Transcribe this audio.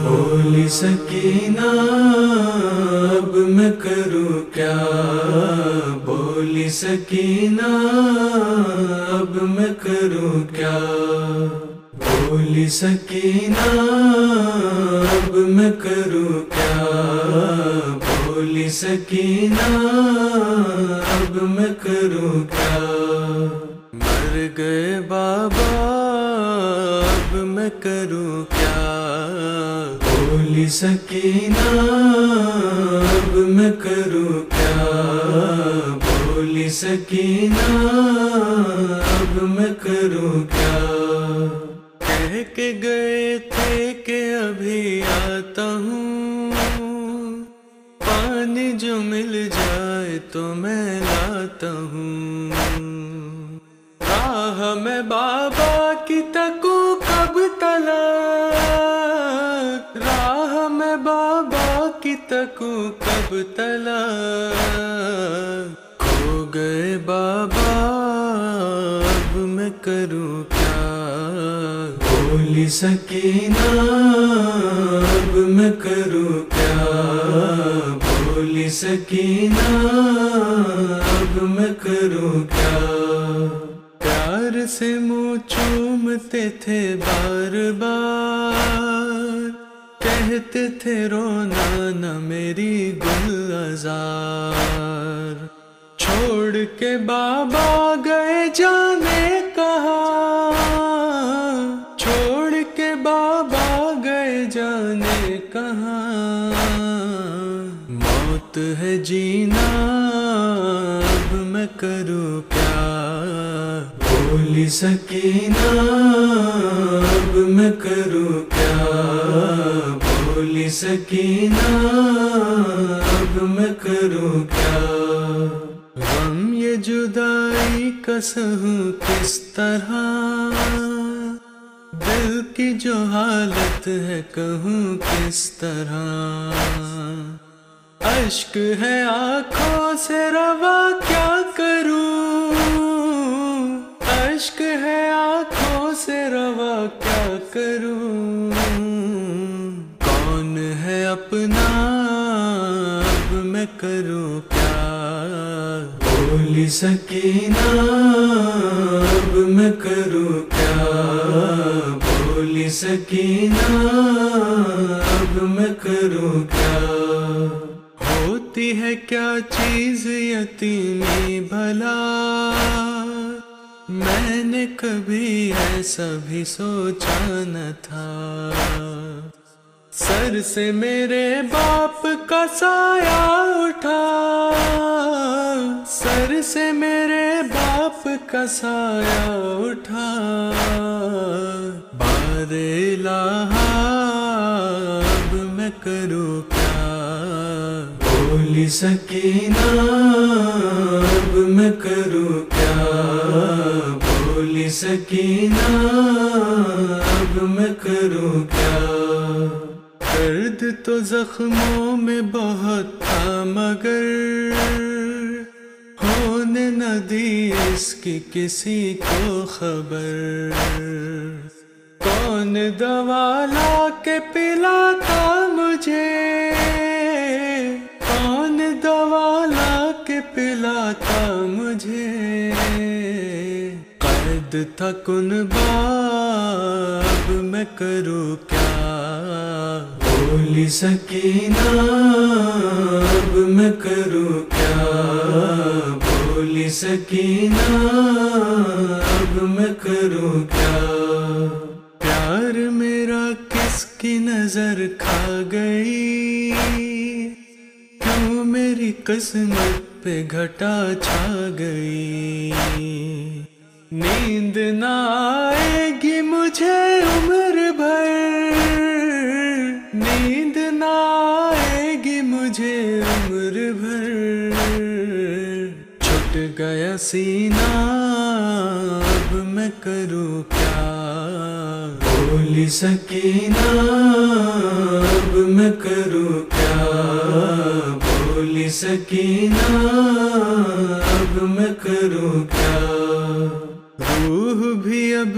بولی سکینہ اب میں کروں کیا، بولی سکینہ اب میں کروں کیا، بولی سکینہ اب میں کروں کیا، بولی سکینہ اب میں کروں کیا، مر گئے بابا اب میں کروں کیا، بولی سکینہ اب میں کروں کیا، بولی سکینہ اب میں کروں کیا، کہہ کے گئے تھے کہ ابھی آتا ہوں، پانی جو مل جائے تو میں لاتا ہوں، راہ میں بابا کی تکوں کب تلک، راہ میں بابا کی تکوں کب تلک، کھو گئے بابا اب میں کروں کیا، بولی سکینہ اب میں کروں کیا، بولی سکینہ اب میں کروں کیا، پیار سے منہ چومتے تھے بار بار، کہتے تھے رونا نہ میری گلزار، چھوڑ کے بابا گئے جانے کہاں، چھوڑ کے بابا گئے جانے کہاں، موت ہے جینا اب میں کروں کیا، بولی سکینہ اب میں کروں کیا، بولی سکینہ اب میں کروں کیا، غم یہ جدائی کا سہوں کس طرح، دل کی جو حالت ہے کہوں کس طرح، اشک ہے آنکھوں سے روا کیا کروں، اشک ہے آنکھوں سے روا کیا کروں، کون ہے اپنا اب میں کروں کیا، بولی سکینہ اب میں کروں کیا، بولی سکینہ اب میں کروں کیا، ہوتی ہے کیا چیز یتیمی بھلا، میں نے کبھی ایسا بھی سوچا نہ تھا، سر سے میرے باپ کا سایہ اٹھا، سر سے میرے باپ کا سایہ اٹھا، بار الہ اب میں کروں کیا، بولی سکینہ اب میں کروں کیا، بولی سکینہ اب میں کروں کیا، درد تو زخموں میں بہت تھا مگر ہونے نہ دی اس کی کسی کو خبر، کون دوا لا کے پلاتا مجھے، کون دوا لا کے پلاتا مجھے، قید تھا کنبہ اب میں کروں کیا، بولی سکینہ اب میں کروں کیا، بولی سکینہ اب میں کروں کیا، پیار میرا کس کی نظر کھا گئی، کیوں میری قسمت پہ گھٹا چھا گئی، نیند نہ آئے گی مجھے عمر بھر، نیند نہ آئے گی مجھے عمر بھر، چھٹ گیا سینہ اب میں کروں کیا، بولی سکینہ اب میں کروں کیا، بولی سکینہ اب میں کروں کیا، روح بھی اب